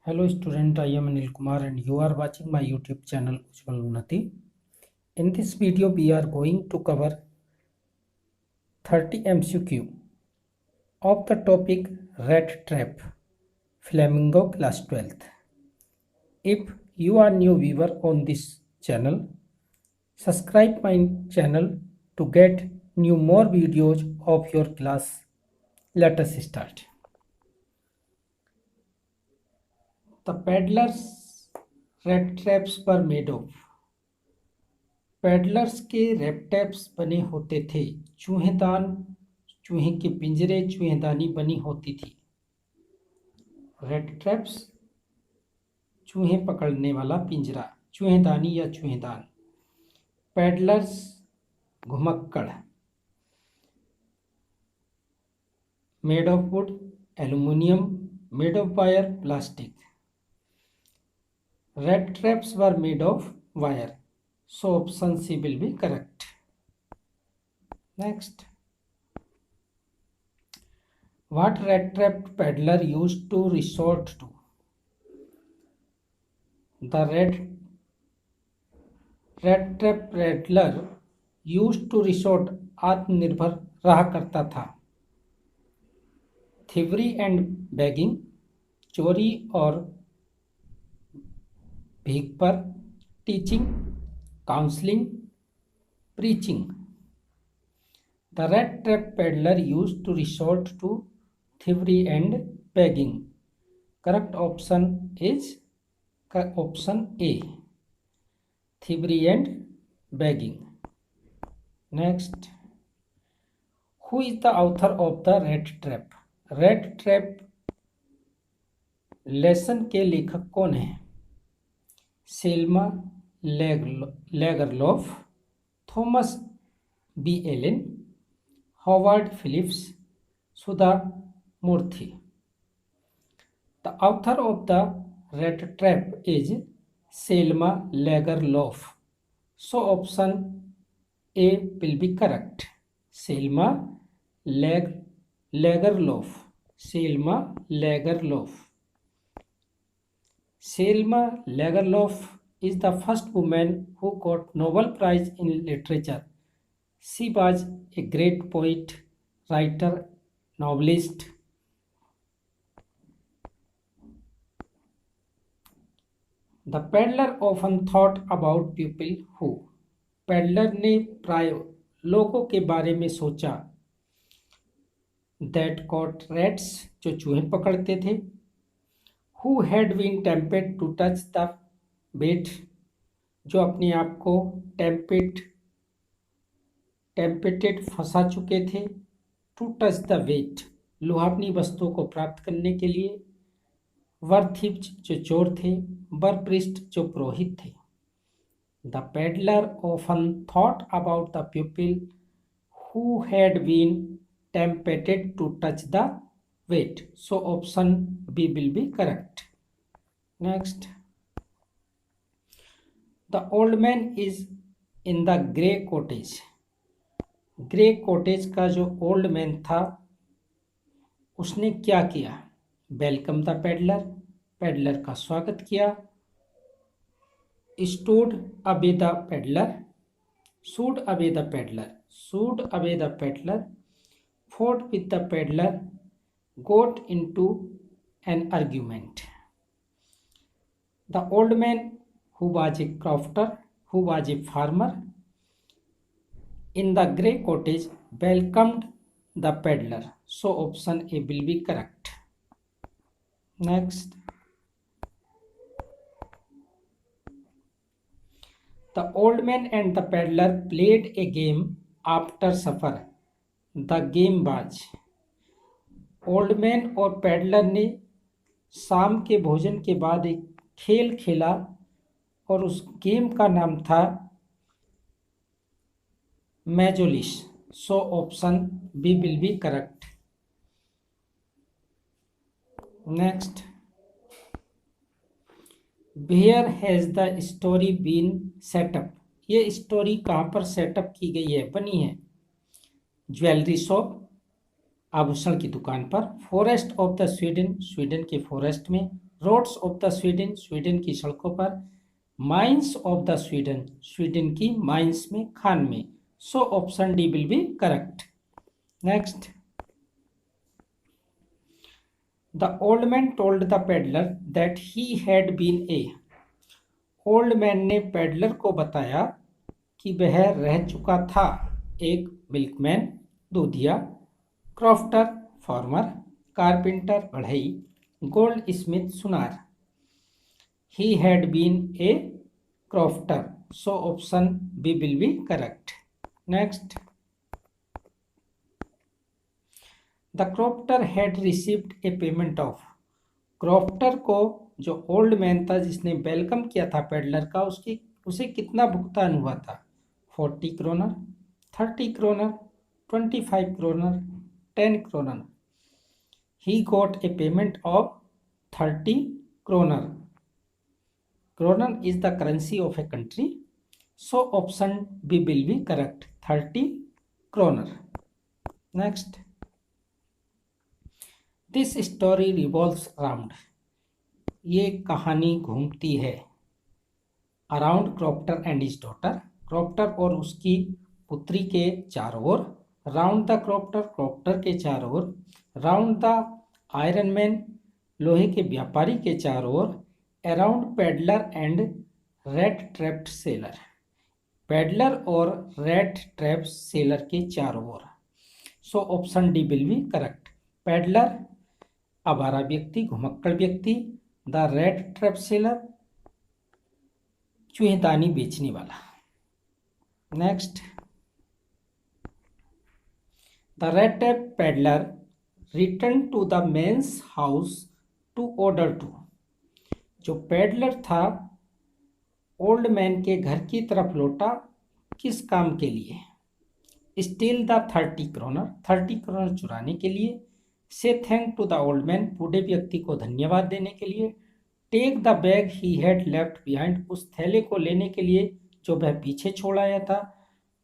Hello student, I am Anil Kumar and you are watching my YouTube channel Ujjwal Unnati. In this video we are going to cover 30 MCQ of the topic Rat Trap, Flamingo class 12th. If you are new viewer on this channel, subscribe my channel to get more videos of your class. Let us start. The peddlers' rat traps were made of. Peddlers के rat traps बने होते थे। चूहेदान, चूहे के पिंजरे, चूहेदानी बनी होती थी। रैट ट्रैप्स, चूहे पकड़ने वाला पिंजरा, चूहेदानी या चूहेदान। पैडलर्स, घुमक्कड़। Made of wood, aluminium, made of wire, plastic. Rat traps were made of wire, so option C will be correct. Next, what rat trap peddler used to resort to? The rat trap peddler used to resort आत्मनिर्भर रहा करता था। Thievery and bagging, चोरी और भीख पर। Teaching, counseling, preaching. The rat trap peddler used to resort to thievery and begging. Correct option is option A, thievery and begging. Next, who is the author of the rat trap? Rat trap lesson के लेखक कौन है? Selma Lagerlof, Thomas B Allen, Howard Phillips, Sudha Murthy. The author of the rat trap is Selma Lagerlof, so option A will be correct. Selma Lagerlof, Selma Lagerlof. Selma Lagerlof is the first woman who got Nobel Prize in Literature. She was a great poet, writer, novelist. The peddler often thought about people who. peddler ने प्राय लोगों के बारे में सोचा that caught rats, जो चूहे पकड़ते थे, who had been tempted to touch the बेट, जो अपने आप को टेम्पेटेड फंसा चुके थे। टू टच द वेट, लुहावनी वस्तुओं को प्राप्त करने के लिए। वर थीव्स, जो चोर थे। वर प्रीस्ट, जो पुरोहित थे। The peddler often thought about the people who had been tempted to touch the bait, so option B will be correct. Next, The old man is in the grey cottage. Grey cottage का जो old man था उसने क्या किया? Welcome the peddler, peddler का स्वागत किया। Stood away the peddler, shooed away the peddler, shooed away the peddler. Fought with the peddler, got into an argument. The old man who was a crofter, who was a farmer in the grey cottage, welcomed the peddler, so option A will be correct. Next, the old man and the peddler played a game after supper. The game was, old man और peddler ने शाम के भोजन के बाद एक खेल खेला और उस गेम का नाम था mjolis, so option B will be correct. Next, where has the story been set up? ये स्टोरी कहाँ पर सेटअप की गई है, बनी है? ज्वेलरी शॉप, आभूषण की दुकान पर। Forest of the Sweden, Sweden के फॉरेस्ट में। Roads of the Sweden, Sweden की सड़कों पर। Mines of the Sweden, Sweden की माइंस में, खान में। So option D will be correct. Next, the old man told the peddler that he had been a. Old man ने peddler को बताया कि वह रह चुका था एक मिल्कमैन, दूधिया, क्रॉफ्टर, फार्मर, कारपेंटर, बढ़ई, गोल्ड स्मिथ, सुनार। He had been a crofter, so option B will be correct. Next, the crofter had received a payment of. Crofter को, जो ओल्ड मैन था जिसने वेलकम किया था पेडलर का, उसे कितना भुगतान हुआ था? 40 kroner, 30 kroner, 25 kroner, 10 kroner. He got a payment of 30 kroner. Kroner is the currency of a country, so option B will be correct, 30 kroner. Next, this story revolves around. ये कहानी घूमती है around crofter and his daughter, crofter और उसकी पुत्री के चारों ओर। राउंड द क्रॉफ्टर, क्रॉफ्टर के चारों ओर। राउंड द आयरन मैन, लोहे के व्यापारी के चारों ओर। Around peddler and rat trapped seller, peddler और रेड ट्रैप सेलर के चारों ओर। So option D will be correct. Peddler आवारा व्यक्ति, घुमक्कड़ व्यक्ति। द रेड ट्रैप सेलर, चूहेदानी बेचने वाला। Next, the red trap peddler return to the man's house to order to. जो पेडलर था ओल्ड मैन के घर की तरफ लौटा, किस काम के लिए? स्टील द 30 क्रोनर, 30 क्रोनर चुराने के लिए। से thank to the old man, बूढ़े व्यक्ति को धन्यवाद देने के लिए। Take the bag he had left behind, उस थैले को लेने के लिए जो वह पीछे छोड़ आया था।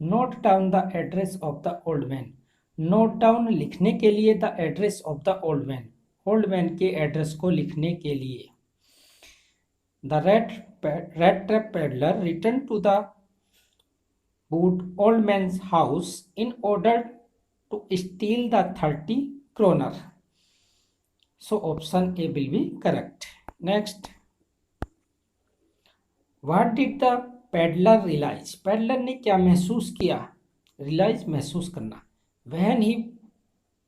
Note down the address of the old man, note down लिखने के लिए the address of the old man, old man के एड्रेस को लिखने के लिए। The red trap peddler return to the old man's house in order to steal the 30 kroner. So option A will be correct. Next, what did the peddler realize? Peddler ने क्या महसूस किया? Realise, महसूस करना। when he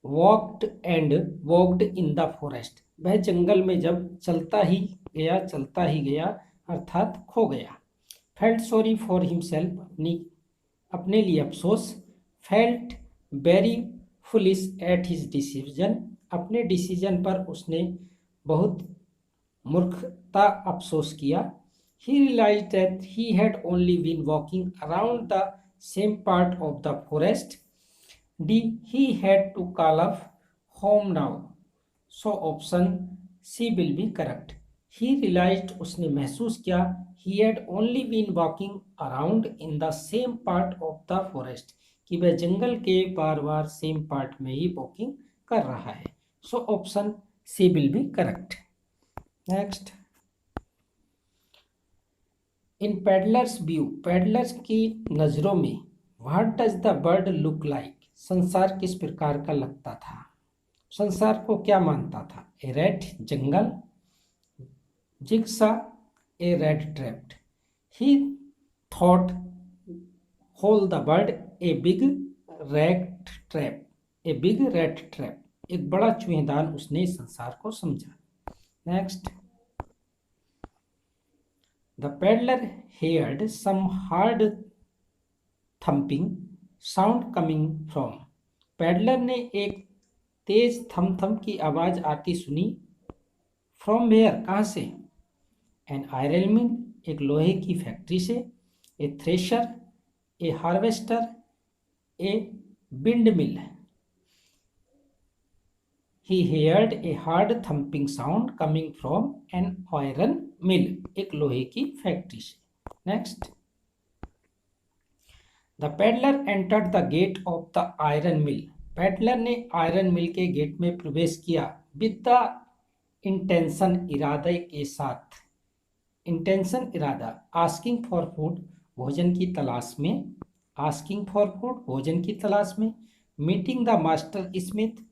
walked in the forest, वह जंगल में जब चलता ही गया अर्थात खो गया। felt sorry for himself, अपने लिए अफसोस। Felt very foolish at his decision, अपने डिसीजन पर उसने बहुत मूर्खता अफसोस किया। He realised that he had only been walking around the same part of the forest. D, he had to call off home now, so option C will be correct. He realised, उसने महसूस किया। He had only been walking around in the same part of the forest, कि वह जंगल के बार बार same part में ही walking कर रहा है। So option C will be correct. Next, in peddler's view, peddler's की नजरों में, what does the world look like, संसार किस प्रकार का लगता था? संसार को क्या मानता था? A rat, jungle. Jigsaw, a rat trapped. He thought whole the world a big rat trap. A big rat trap. एक बड़ा चूहेदान उसने इस संसार को समझा। Next, the peddler heard some hard thumping sound coming from. Peddler ने एक तेज थम की आवाज आती सुनी। फ्रॉम वेयर, कहाँ से? एन आयरन मिल, एक लोहे की फैक्ट्री से। A thresher, a harvester, a windmill. He heard a hard thumping sound coming from an iron mill, एक लोहे की फैक्ट्री से। Next, the peddler entered the gate of the iron mill, peddler ने iron mill के gate में प्रवेश किया। With the intention इरादे के साथ, इंटेंशन इरादा, आस्किंग फॉर फूड भोजन की तलाश में, आस्किंग फॉर फूड भोजन की तलाश में, meeting the master Smith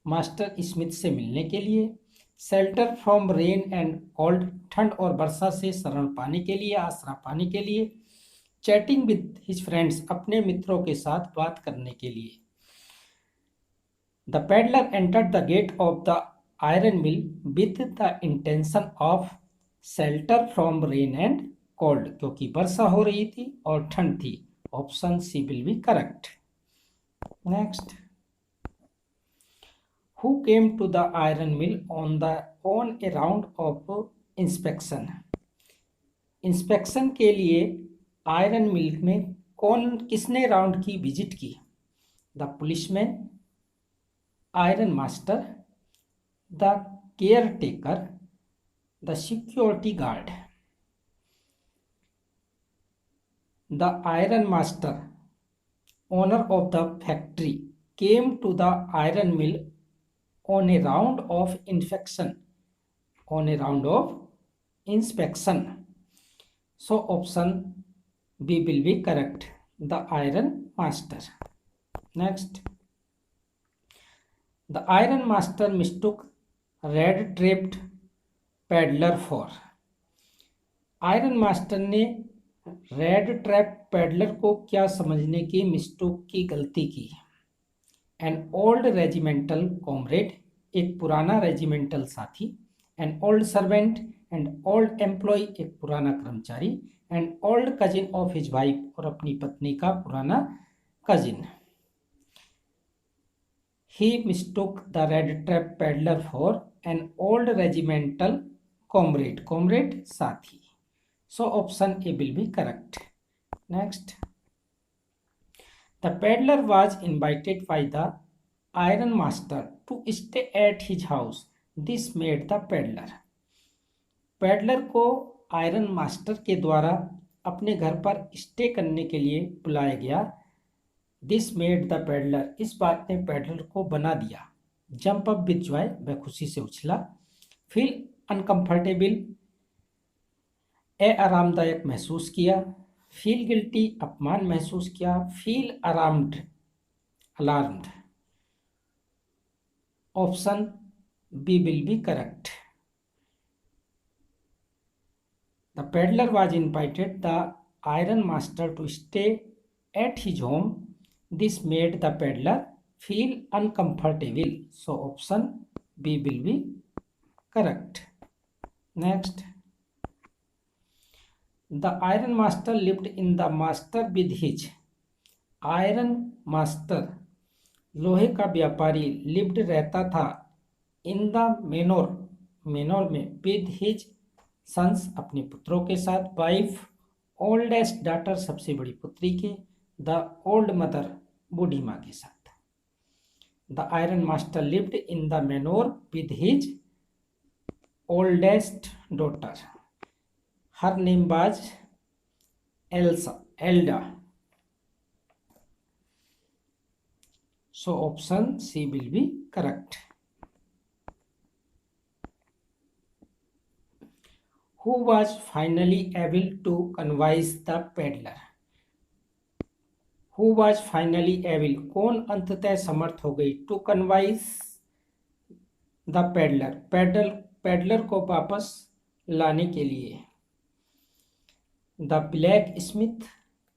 master Smith से मिलने के लिए, shelter from rain and cold ठंड और वर्षा से शरण पाने के लिए, आसरा पाने के लिए, चैटिंग विद हिज फ्रेंड्स अपने मित्रों के साथ बात करने के लिए। The peddler entered the gate of the iron mill with the intention of shelter from rain and cold, क्योंकि वर्षा हो रही थी और ठंड थी। Option C will be correct. Next, who came to the iron mill on a round of inspection, inspection के लिए आयरन मिल में किसने राउंड की विजिट की? The policeman, iron master, the caretaker, the security guard. The iron master, owner of the factory, came to the iron mill on a round of inspection. So option B will be correct, the iron master. Next, the iron master mistook red draped peddler for, iron मास्टर ने red trap peddler को क्या समझने की mistake की गलती की? N old regimental comrade, एक पुराना रेजिमेंटल साथी, an old servant and old employee, एक पुराना कर्मचारी, and old cousin of his wife, और अपनी पत्नी का पुराना cousin. He mistook the red trap peddler for an old regimental comrade, comrade साथी। So option A will be correct. Next, the peddler was invited by the iron master to stay at his house. This made the peddler. Peddler को iron master के द्वारा अपने घर पर stay करने के लिए बुलाया गया। दिस मेड द पेडलर, इस बात ने पेडलर को बना दिया। जंप अप विथ जॉय, वह खुशी से उछला। फील अनकंफर्टेबल, आरामदायक महसूस किया। फील गिल्टी, अपमान महसूस किया। Feel alarmed. Option B will be correct. The peddler was invited the iron master to stay at his home. This made the peddler feel uncomfortable. So option B will be correct. Next, the iron master lived in the master with his, iron master लोहे का व्यापारी lived रहता था इन the Manor, Manor में, with his sons, अपने पुत्रों के साथ। वाइफ, ओल्डेस्ट डाटर, सबसे बड़ी पुत्री के। द ओल्ड मदर, बूढ़ी माँ के साथ। The iron master lived in the manor with his oldest daughter, her name was Elda. So option C will be correct. Who was finally able to convince the peddler? Who was finally able, कौन अंततः समर्थ हो गई, to convince the peddler, peddler को वापस लाने के लिए? The black Smith,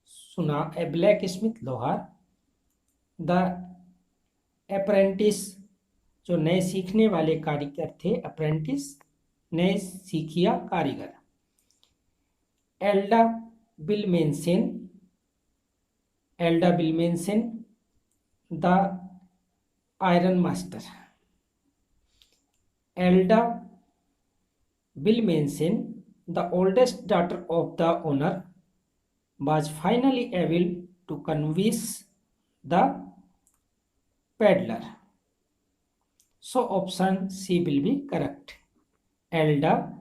सुना, ए ब्लैक स्मिथ लोहार। द अप्रेंटिस, जो नए सीखने वाले कारीगर थे, अप्रेंटिस, नए सीखिया कारीगर। Elda Bilmensen, Elda Bilmensen the iron master. Elda Bilmensen, the oldest daughter of the owner, was finally able to convince the peddler. So option C will be correct. Elda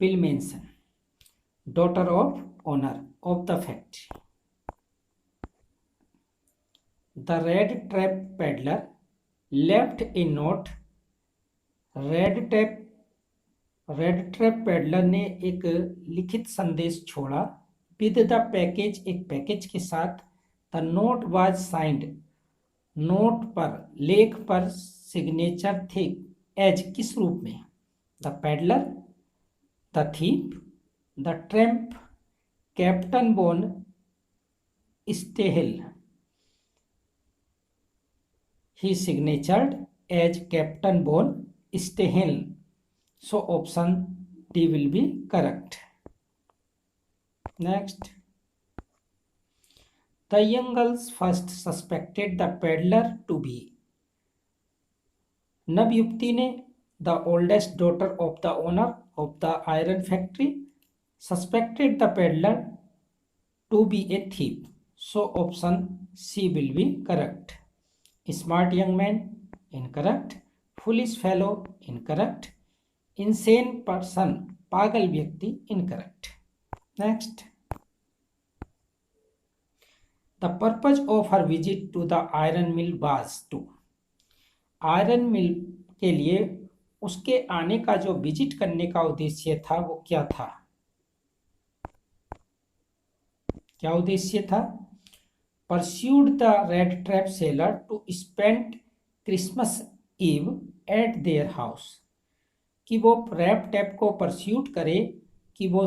Pilmenson, daughter of owner of the factory. The red trap peddler left a note. Red trap rat trap peddler ने एक लिखित संदेश छोड़ा। With the package, एक package के साथ। The note was signed, note पर, लेख पर सिग्नेचर थे। एज, किस रूप में? The peddler, the thief, the tramp, Captain Von Stahle. He signatured as Captain Von Stahle. So option D will be correct. Next, the young girls first suspected the peddler to be. नव युवती ने the oldest daughter of the owner of the iron factory suspected the peddler to be a thief. So option C will be correct. Smart young man, incorrect. Foolish fellow, incorrect. Insane person, पागल व्यक्ति, incorrect. Next, the purpose of her visit to the iron mill was to. Iron mill के लिए उसके आने का जो visit करने का उद्देश्य था वो क्या था? क्या उद्देश्य था? Pursued the red trap seller to spend Christmas eve at their house. कि वो रैप टैप को परस्यूट करे कि वो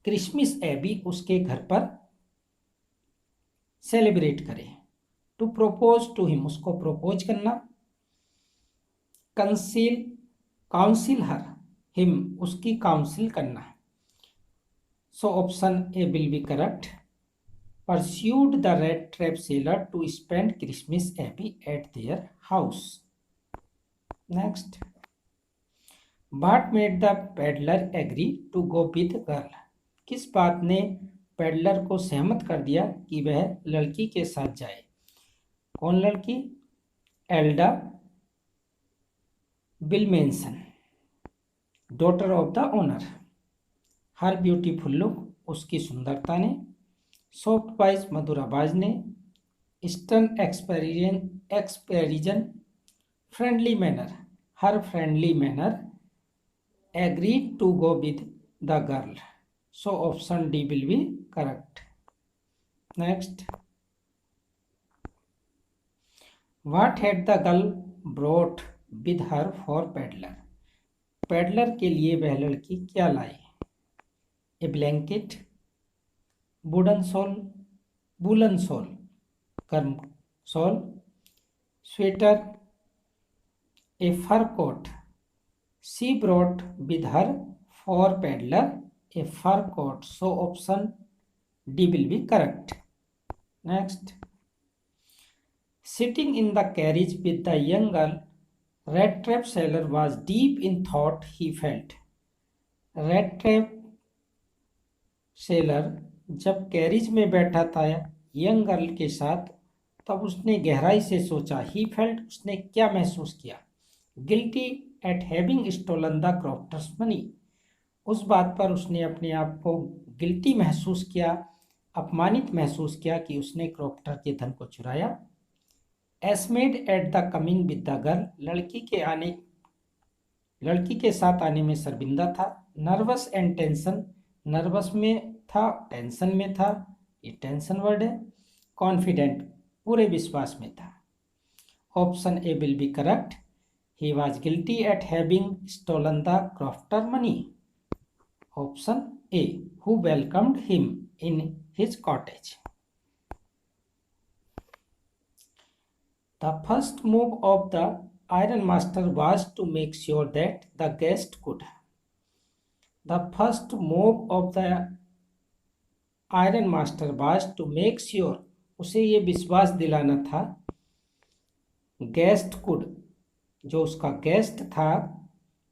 क्रिसमस एबी उसके घर पर सेलिब्रेट करे। टू प्रोपोज टू हिम, उसको प्रोपोज करना। काउंसिल हर हिम, उसकी काउंसिल करना। So option A will be correct. Pursued the red trap seller to spend Christmas eve at their house. Next, What made the peddler agree to go with girl? किस बात ने peddler को सहमत कर दिया कि वह लड़की के साथ जाए? कौन लड़की? एल्डा Willmansson, daughter of the owner. Her beautiful look, उसकी सुंदरता ने। सॉफ्ट वॉइस, मधुर आवाज ने। ईस्टर्न expression, friendly manner, her friendly manner. Agreed to go with the girl. So option D will be correct. Next, what had the girl brought with her for peddler? Peddler के लिए वह लड़की क्या लाई? A blanket, wooden shawl, woollen shawl, गर्म shawl, sweater, a fur coat. She brought with her for peddler a fur coat. So option D will be correct. Next, sitting in the carriage with the young girl, red trap seller was deep in thought he felt. Red trap seller जब carriage में बैठा था young girl के साथ, तब उसने गहराई से सोचा। ही फेल्ट, उसने क्या महसूस किया? Guilty at having stolen the crofters money. उस बात पर उसने अपने आप को गिल्टी महसूस किया, अपमानित महसूस किया कि उसने क्रॉफ्टर के धन को चुराया। एसमेड at the coming with the girl, लड़की के साथ आने में शर्मिंदा था। नर्वस एंड टेंशन, नर्वस में था, टेंशन में था, ये टेंशन वर्ड है। कॉन्फिडेंट, पूरे विश्वास में था। Option A will be correct. He was guilty at having stolen the crofter money. Option A, who welcomed him in his cottage. The first move of the iron master was to make sure that the guest could. The first move of the iron master was to make sure, उसे ये विश्वास दिलाना था, guest could, जो उसका guest था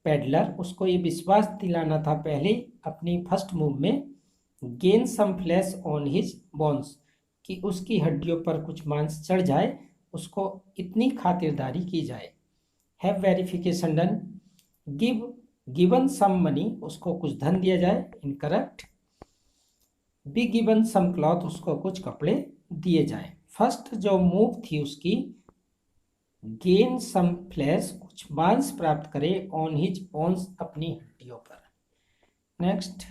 peddler, उसको ये विश्वास दिलाना था पहले अपनी फर्स्ट मूव में, gain some flesh on his bones, कि उसकी हड्डियों पर कुछ मांस चढ़ जाए, उसको इतनी खातिरदारी की जाए। Have verification done, given some money, उसको कुछ धन दिया जाए, incorrect. Be given some cloth, उसको कुछ कपड़े दिए जाए। फर्स्ट जो मूव थी उसकी, गेन सम फ्लैश, कुछ मांस प्राप्त करे, ऑन हिज बोन्स, अपनी हड्डियों पर। Next,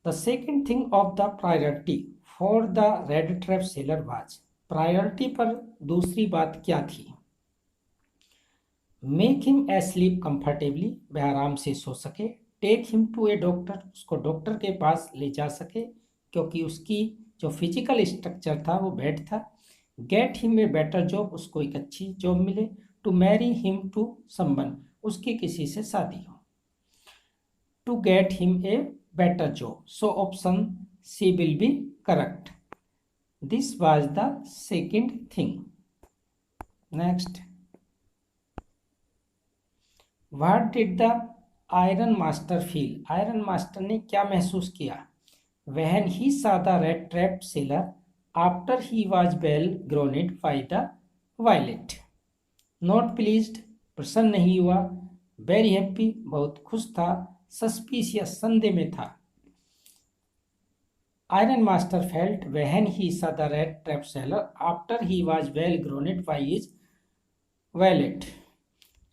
the second thing of the priority for the red trap seller was, priority पर दूसरी बात क्या थी? मेक हिम एस्लीप कंफर्टेबली, वह आराम से सो सके। Take him to a doctor, उसको डॉक्टर के पास ले जा सके क्योंकि उसकी जो फिजिकल स्ट्रक्चर था वो बैड था। Get him a better job, उसको एक अच्छी जॉब मिले। To marry him to someone, उसकी किसी से शादी हो। To get him a better job, so option C will be correct. This was the second thing. Next, what did the iron master feel, आयरन मास्टर ने क्या महसूस किया? When he saw the red trap sailor after he was well groaned by the violet, not pleased, प्रसन्न नहीं हुआ। very happy, बहुत खुश था। suspicious, संदेह में था। iron master felt when he saw the red trap sailor after he was well groaned by his valet,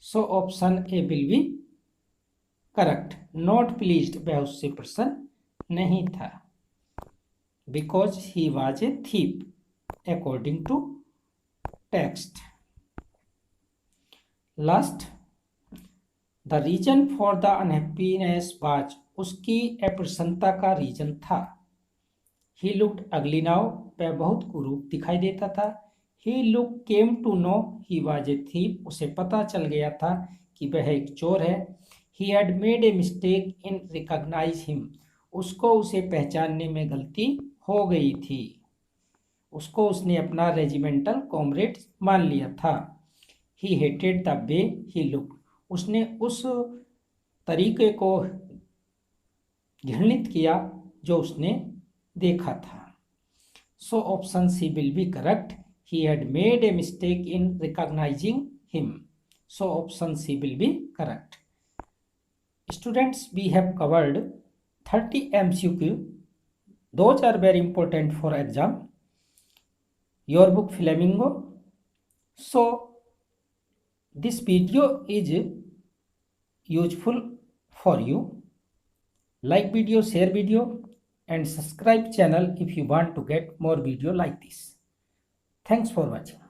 so option A will be correct। not pleased, वह उससे प्रसन्न नहीं था। because he was a thief according to text। last, the reason for the unhappiness was, उसकी अप्रसन्नता का reason था। he looked ugly now, वह बहुत कुरूप दिखाई देता था। he looked came to know he was a thief, उसे पता चल गया था कि वह एक चोर है। he had made a mistake in recognize him, उसको उसे पहचानने में गलती हो गई थी। उसको उसने अपना रेजिमेंटल कॉमरेड मान लिया था। He hated the way he look, उसने उस तरीके को घृणित किया जो उसने देखा था। So option C will be correct. He had made a mistake in recognising him, so option C will be correct. Students, we have covered 30 MCQ. Those are very important for exam. Your book Flamingo. So this video is useful for you. Like video, share video and subscribe channel if you want to get more video like this. Thanks for watching.